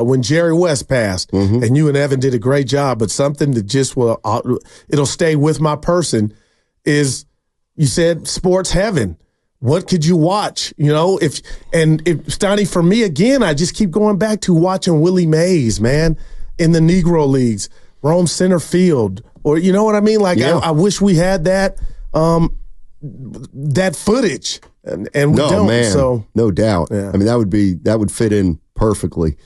when Jerry West passed, and you and Evan did a great job, but something that just it'll stay with my person is you said sports heaven. What could you watch? If Steiny, for me again, I just keep going back to watching Willie Mays, man, in the Negro Leagues, roam center field, or you know what I mean? Like I wish we had that footage, and we don't. Man, so no doubt. Yeah. I mean, that would fit in perfectly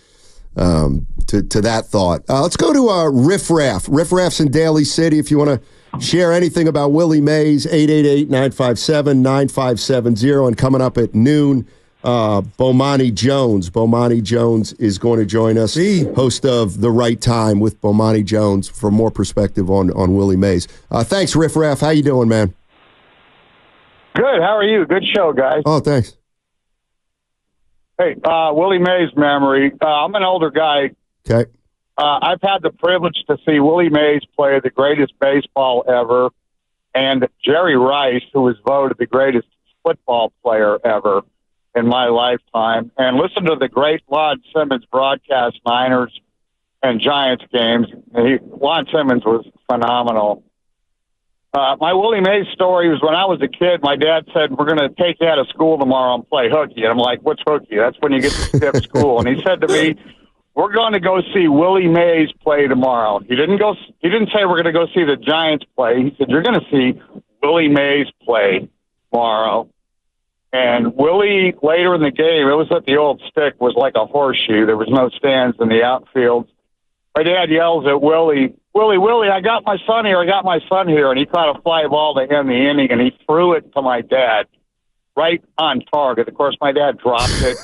to that thought. Let's go to Riff Raff. Riff Raff's in Daly City. If you want to share anything about Willie Mays, 888-957-9570. And coming up at noon, Bomani Jones. Bomani Jones is going to join us, host of The Right Time with Bomani Jones, for more perspective on Willie Mays. Thanks, Riff Raff. How you doing, man? Good. How are you? Good show, guys. Oh, thanks. Hey, Willie Mays memory. I'm an older guy. Okay. I've had the privilege to see Willie Mays play the greatest baseball ever, and Jerry Rice, who was voted the greatest football player ever in my lifetime, and listen to the great Lon Simmons broadcast Niners and Giants games. Lon Simmons was phenomenal. My Willie Mays story was when I was a kid, my dad said, we're going to take you out of school tomorrow and play hooky. And I'm like, what's hooky? That's when you get to skip school. And he said to me, we're going to go see Willie Mays play tomorrow. He didn't say we're going to go see the Giants play. He said, you're going to see Willie Mays play tomorrow. And Willie, later in the game, it was at the old stick, was like a horseshoe. There was no stands in the outfield. My dad yells at Willie, Willie, I got my son here. And he caught a fly ball to end the inning, and he threw it to my dad right on target. Of course, my dad dropped it.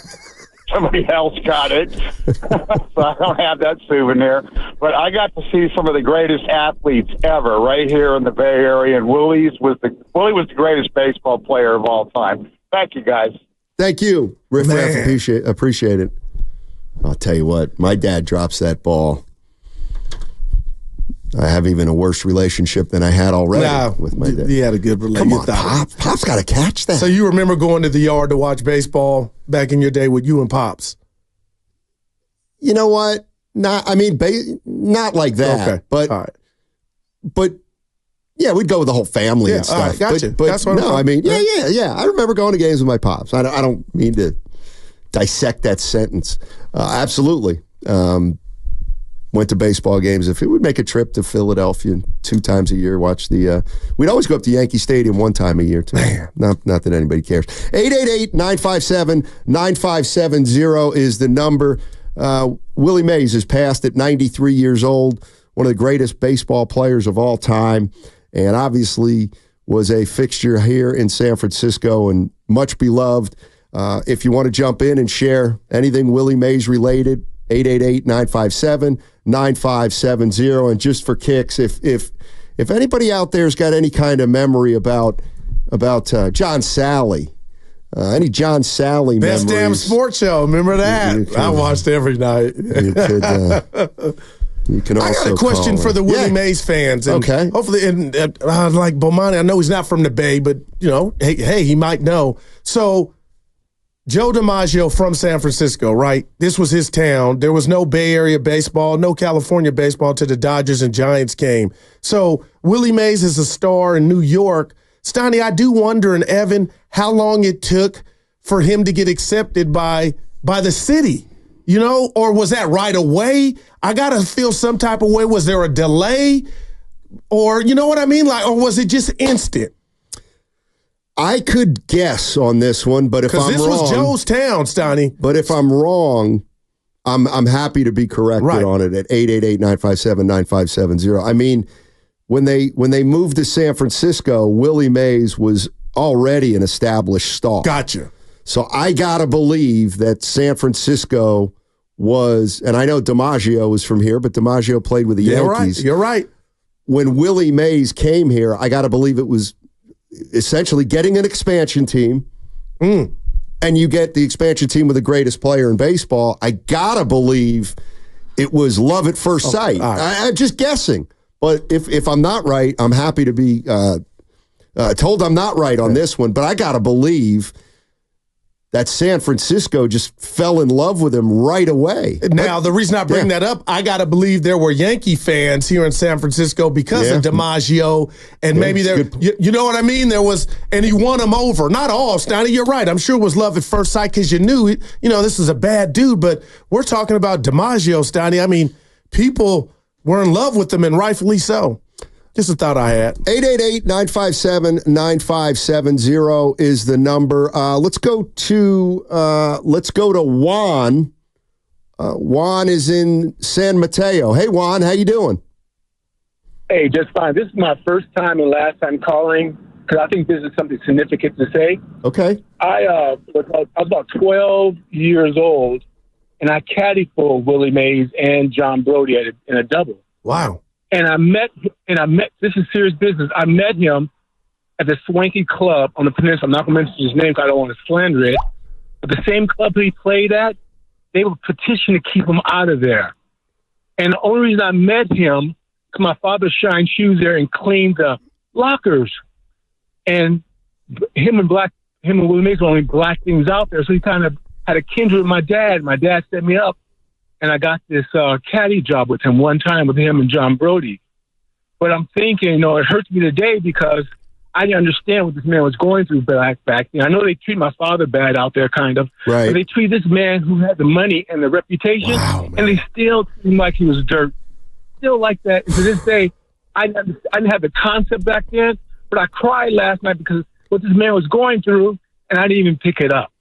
Somebody else got it. So I don't have that souvenir. But I got to see some of the greatest athletes ever right here in the Bay Area, and Willie was the greatest baseball player of all time. Thank you, guys. Thank you, Riff Raff. Appreciate it. I'll tell you what, my dad drops that ball. I have even a worse relationship than I had already with my dad. He had a good relationship. Come on, Pop's got to catch that. So you remember going to the yard to watch baseball back in your day with you and Pops? You know what? Not like that. Okay. But, all right. But yeah, we'd go with the whole family and stuff. All right, gotcha. But that's what no, I mean, yeah. I remember going to games with my Pops. I don't mean to dissect that sentence. Absolutely. Went to baseball games. If it would make a trip to Philadelphia 2 times a year, watch we'd always go up to Yankee Stadium 1 time a year too. Not that anybody cares. 888-957-9570 is the number. Willie Mays is passed at 93 years old, one of the greatest baseball players of all time, and obviously was a fixture here in San Francisco and much beloved. If you want to jump in and share anything Willie Mays related, 888-957-9570. And just for kicks, if anybody out there's got any kind of memory about John Sally, any John Sally Best memories. Damn Sports Show, remember that? I watched every night. You can also I got a question for the Willie Mays fans. And okay. Hopefully, like Bomani, I know he's not from the Bay, but, hey, he might know. So, Joe DiMaggio from San Francisco, right? This was his town. There was no Bay Area baseball, no California baseball till the Dodgers and Giants came. So Willie Mays is a star in New York. Steiny, I do wonder, and Evan, how long it took for him to get accepted by the city, or was that right away? I got to feel some type of way. Was there a delay? Or, you know what I mean? Or was it just instant? I could guess on this one, but if I'm wrong, this was Joe's town, Steiny. But if I'm wrong, I'm happy to be corrected on it at 888-957-9570. I mean, when they moved to San Francisco, Willie Mays was already an established star. Gotcha. So I gotta believe that San Francisco was, and I know DiMaggio was from here, but DiMaggio played with the Yankees. You're right. When Willie Mays came here, I gotta believe it was essentially getting an expansion team, and you get the expansion team with the greatest player in baseball. I gotta believe it was love at first sight. Right. I'm just guessing, but if I'm not right, I'm happy to be told I'm not right on this one. But I gotta believe that San Francisco just fell in love with him right away. Now, the reason I bring that up, I got to believe there were Yankee fans here in San Francisco because of DiMaggio, and maybe there, you know what I mean? There was, and he won them over. Not all, Steiny, you're right. I'm sure it was love at first sight because you knew, this is a bad dude, but we're talking about DiMaggio, Steiny. I mean, people were in love with him, and rightfully so. Just a thought I had. 888-957-9570 is the number. Let's go to Juan. Juan is in San Mateo. Hey, Juan, how you doing? Hey, just fine. This is my first time and last time calling because I think this is something significant to say. Okay. I was about 12 years old, and I caddied for Willie Mays and John Brody in a double. Wow. And I met, this is serious business. I met him at the swanky club on the peninsula. I'm not going to mention his name because I don't want to slander it. But the same club he played at, they would petition to keep him out of there. And the only reason I met him, because my father shined shoes there and cleaned the lockers. And him and Willie Mays were only black things out there. So he kind of had a kindred with my dad. My dad set me up. And I got this caddy job with him one time with him and John Brody. But I'm thinking, it hurts me today because I didn't understand what this man was going through back then. I know they treat my father bad out there, kind of. Right. But they treat this man who had the money and the reputation, and they still treat him like he was dirt. Still like that. And to this day, I didn't have the concept back then, but I cried last night because what this man was going through, and I didn't even pick it up.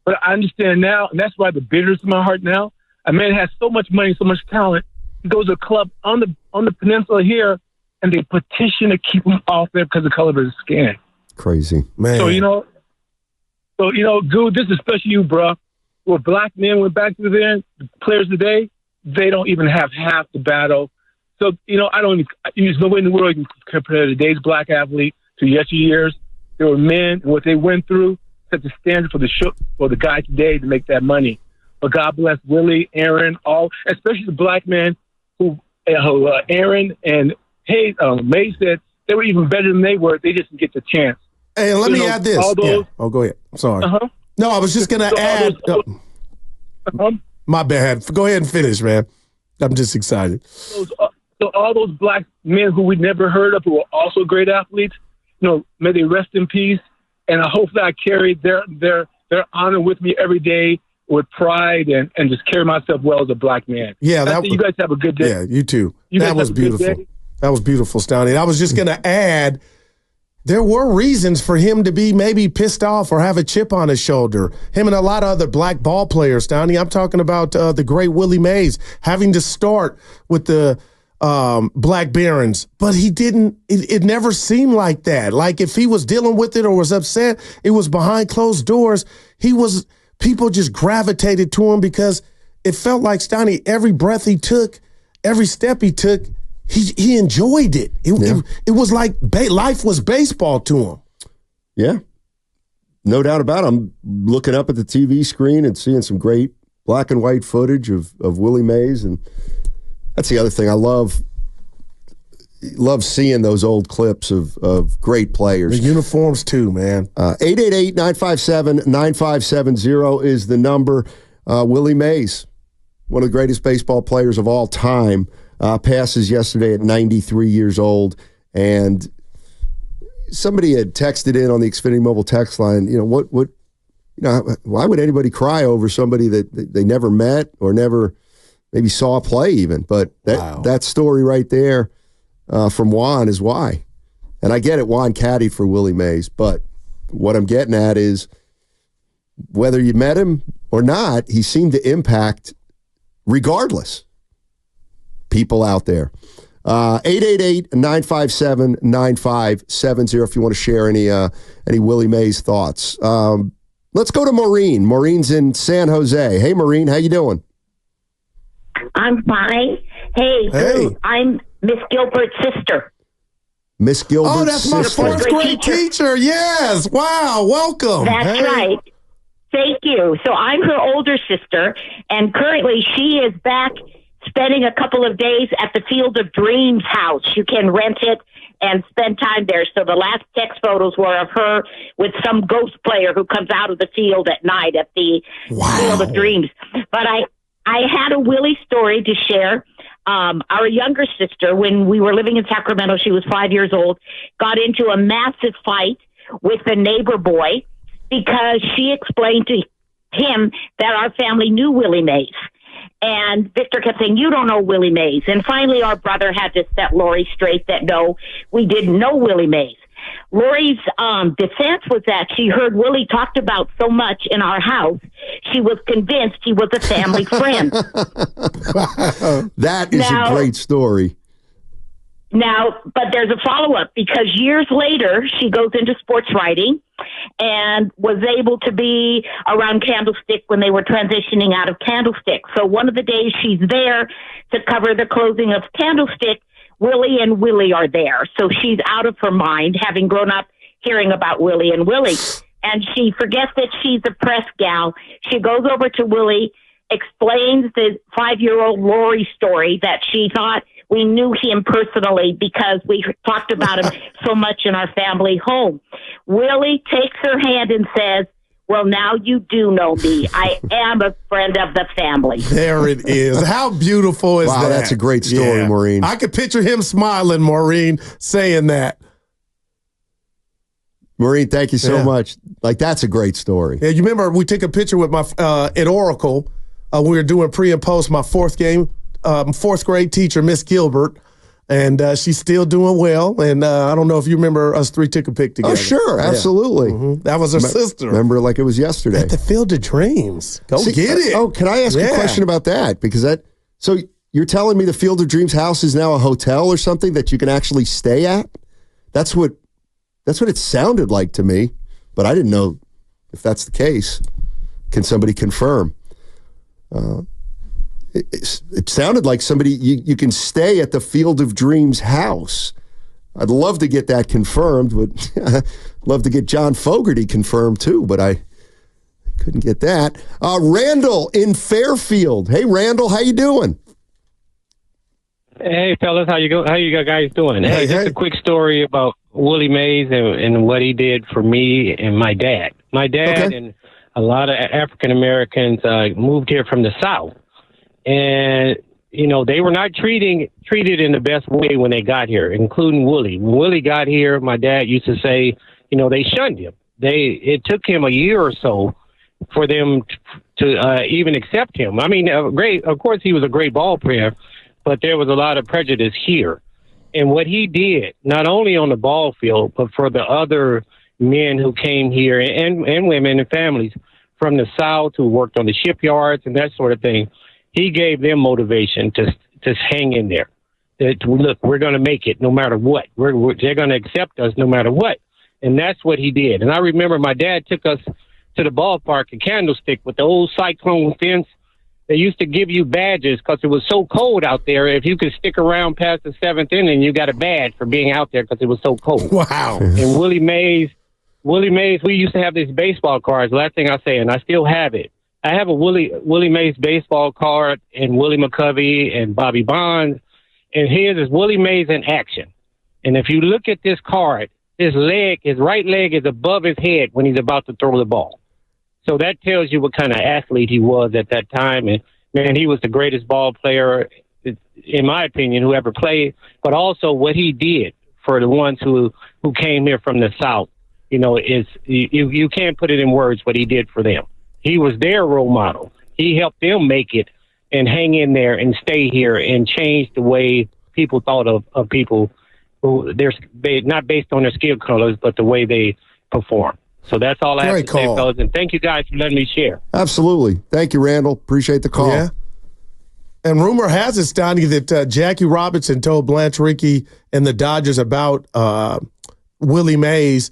But I understand now, and that's why the bitterness in my heart now. A man has so much money, so much talent. He goes to a club on the peninsula here, and they petition to keep him off there because of the color of his skin. Crazy, man. So dude, this is especially you, bro. Where black men went back to there, the players today, they don't even have half the battle. So there's no way in the world you can compare today's black athlete to yesteryears. There were men, and what they went through set the standard for the guy today to make that money. But God bless Willie, Aaron, especially the black men who Aaron and May said they were even better than they were. They just didn't get the chance. Hey, let me add this. Oh, go ahead. I'm sorry. No, I was just going to add. My bad. Go ahead and finish, man. I'm just excited. So all those black men who we never heard of, who are also great athletes, may they rest in peace. And I hope that I carry their honor with me every day, with pride and just carry myself well as a black man. Yeah, you guys have a good day. Yeah, you too. That was beautiful. That was beautiful, Steiny. I was just going to add, there were reasons for him to be maybe pissed off or have a chip on his shoulder. Him and a lot of other black ball players, Steiny. I'm talking about the great Willie Mays having to start with the Black Barons, but he didn't. It never seemed like that. Like if he was dealing with it or was upset, it was behind closed doors. People just gravitated to him because it felt like Steiny, every breath he took, every step he took, he enjoyed it. It was like life was baseball to him. Yeah, no doubt about it. I'm looking up at the TV screen and seeing some great black and white footage of Willie Mays, and that's the other thing I love seeing those old clips of great players. The uniforms too, man. 888-957-9570 is the number. Willie Mays, one of the greatest baseball players of all time, passes yesterday at 93 years old. And somebody had texted in on the Xfinity Mobile text line, why would anybody cry over somebody that they never met or never maybe saw play even? But that story right there from Juan is why. And I get it, Juan caddied for Willie Mays, but what I'm getting at is whether you met him or not, he seemed to impact, regardless, people out there. 888-957-9570 if you want to share any Willie Mays thoughts. Let's go to Maureen. Maureen's in San Jose. Hey, Maureen, how you doing? I'm fine. Hey. I'm Miss Gilbert's sister. Miss Gilbert's sister. Oh, that's my fourth grade teacher. Yes. Wow. Welcome. That's right. Thank you. So I'm her older sister, and currently she is back spending a couple of days at the Field of Dreams house. You can rent it, and spend time there. So the last text photos were of her with some ghost player who comes out of the field at night at the Field of Dreams. But I had a Willie story to share. Our younger sister, when we were living in Sacramento, she was 5 years old, got into a massive fight with a neighbor boy because she explained to him that our family knew Willie Mays. And Victor kept saying, you don't know Willie Mays. And finally, our brother had to set Lori straight that, no, we didn't know Willie Mays. Lori's defense was that she heard Willie talked about so much in our house, she was convinced he was a family friend. Wow. That is a great story. Now, but there's a follow-up because years later, she goes into sports writing and was able to be around Candlestick when they were transitioning out of Candlestick. So one of the days she's there to cover the closing of Candlestick, Willie and Willie are there. So she's out of her mind, having grown up hearing about Willie and Willie. And she forgets that she's a press gal. She goes over to Willie, explains the 5-year-old Lori story that she thought we knew him personally because we talked about him so much in our family home. Willie takes her hand and says, well, now you do know me. I am a friend of the family. There it is. How beautiful is that? Wow, that's a great story, Maureen. I could picture him smiling, Maureen, saying that. Maureen, thank you so much. Like, that's a great story. Yeah, you remember we took a picture with my at Oracle. We were doing pre and post my fourth grade teacher, Miss Gilbert. And she's still doing well. And I don't know if you remember us three took a pic together. Oh, sure. Absolutely. Mm-hmm. That was her sister. Remember like it was yesterday. At the Field of Dreams. Go get it. Oh, can I ask a question about that? Because so you're telling me the Field of Dreams house is now a hotel or something that you can actually stay at? That's what it sounded like to me. But I didn't know if that's the case. Can somebody confirm? It sounded like somebody you can stay at the Field of Dreams house. I'd love to get that confirmed, but I'd love to get John Fogerty confirmed too, but I couldn't get that. Randall in Fairfield. Hey, Randall, how you doing? Hey, fellas, how you guys doing? Hey, just a quick story about Willie Mays and what he did for me and my dad. My dad and a lot of African Americans moved here from the South. And, you know, they were not treated in the best way when they got here, including Willie. When Willie got here, my dad used to say, you know, they shunned him. It took him a year or so for them to even accept him. I mean, of course, he was a great ball player, but there was a lot of prejudice here. And what he did, not only on the ball field, but for the other men who came here and women and families from the South who worked on the shipyards and that sort of thing, he gave them motivation to hang in there. Look, we're going to make it no matter what. They're going to accept us no matter what. And that's what he did. And I remember my dad took us to the ballpark at Candlestick with the old cyclone fence. They used to give you badges because it was so cold out there. If you could stick around past the seventh inning, you got a badge for being out there because it was so cold. Wow. And Willie Mays, we used to have these baseball cards. Last thing I say, and I still have it. I have a Willie Mays baseball card and Willie McCovey and Bobby Bonds. And his is Willie Mays in action. And if you look at this card, his right leg is above his head when he's about to throw the ball. So that tells you what kind of athlete he was at that time. And, man, he was the greatest ball player, in my opinion, who ever played. But also what he did for the ones who came here from the South, you know, is you can't put it in words what he did for them. He was their role model. He helped them make it and hang in there and stay here and change the way people thought of people who they're not based on their skill colors, but the way they perform. So that's all I have to say, fellas. And thank you guys for letting me share. Absolutely. Thank you, Randall. Appreciate the call. Yeah. And rumor has it, Steiny, that Jackie Robinson told Blanche Rickey and the Dodgers about Willie Mays.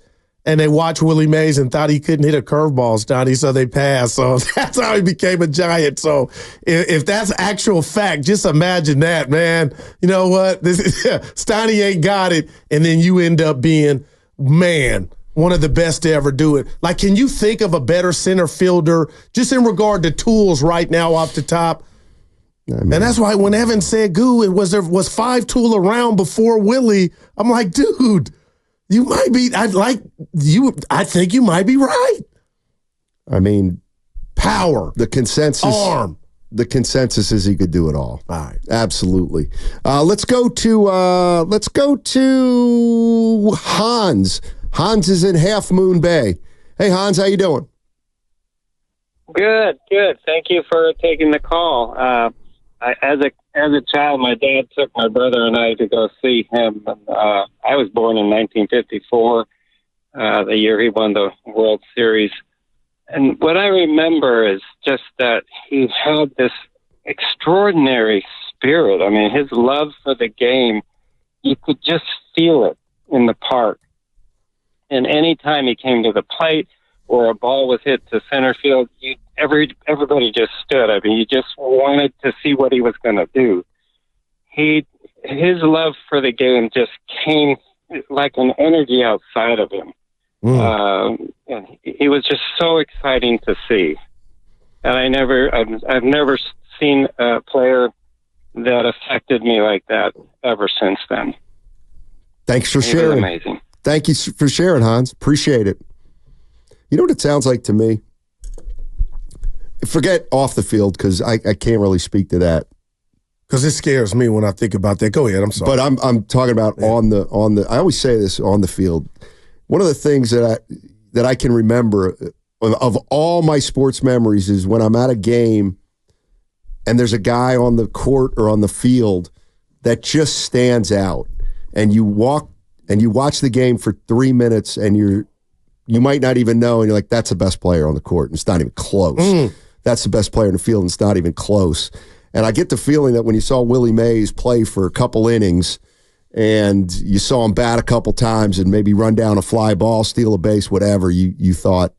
And they watched Willie Mays and thought he couldn't hit a curveball, Steiny, so they passed. So that's how he became a Giant. So if that's actual fact, just imagine that, man. You know what? Steiny ain't got it, and then you end up being, man, one of the best to ever do it. Like, can you think of a better center fielder, just in regard to tools right now off the top? And that's why when Evan said, "Goo," there was 5 tool around before Willie. I'm like, dude, you might be. I think you might be right. I mean, power, the consensus, arm. The consensus is he could do it all. All right, absolutely. Let's go to Hans. Hans is in Half Moon Bay. Hey, Hans, how you doing? Good. Thank you for taking the call. As a child, my dad took my brother and I to go see him. I was born in 1954, the year he won the World Series. And what I remember is just that he had this extraordinary spirit. I mean, his love for the game, you could just feel it in the park. And any time he came to the plate or a ball was hit to center field, everybody just stood. I mean, you just wanted to see what he was going to do. His love for the game just came like an energy outside of him. And he was just so exciting to see. And I've never seen a player that affected me like that ever since then. Thanks for sharing. Amazing. Thank you for sharing, Hans. Appreciate it. You know what it sounds like to me? Forget off the field, because I can't really speak to that. Because it scares me when I think about that. Go ahead, I'm sorry. But I'm talking about on the. I always say this on the field. One of the things that I can remember of all my sports memories is when I'm at a game and there's a guy on the court or on the field that just stands out, and you watch the game for 3 minutes, and you might not even know, and you're like, that's the best player on the court, and it's not even close. That's the best player in the field, and it's not even close. And I get the feeling that when you saw Willie Mays play for a couple innings, and you saw him bat a couple times and maybe run down a fly ball, steal a base, whatever, you thought,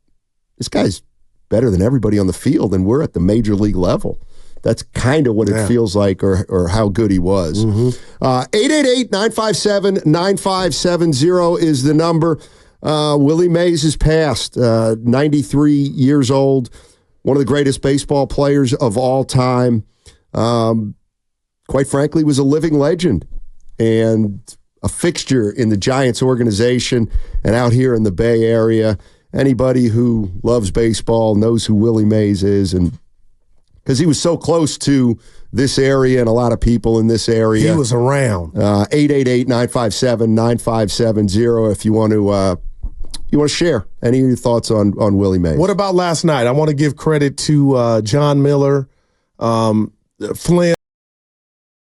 this guy's better than everybody on the field, and we're at the major league level. That's kind of what it feels like, or how good he was. 888-957-9570 is the number. Willie Mays has passed, 93 years old, one of the greatest baseball players of all time. Quite frankly, was a living legend and a fixture in the Giants organization and out here in the Bay Area. Anybody who loves baseball knows who Willie Mays is, and because he was so close to this area and a lot of people in this area. He was around. 888-957-9570 if you want to share any of your thoughts on Willie Mays. What about last night? I want to give credit to John Miller, Flynn.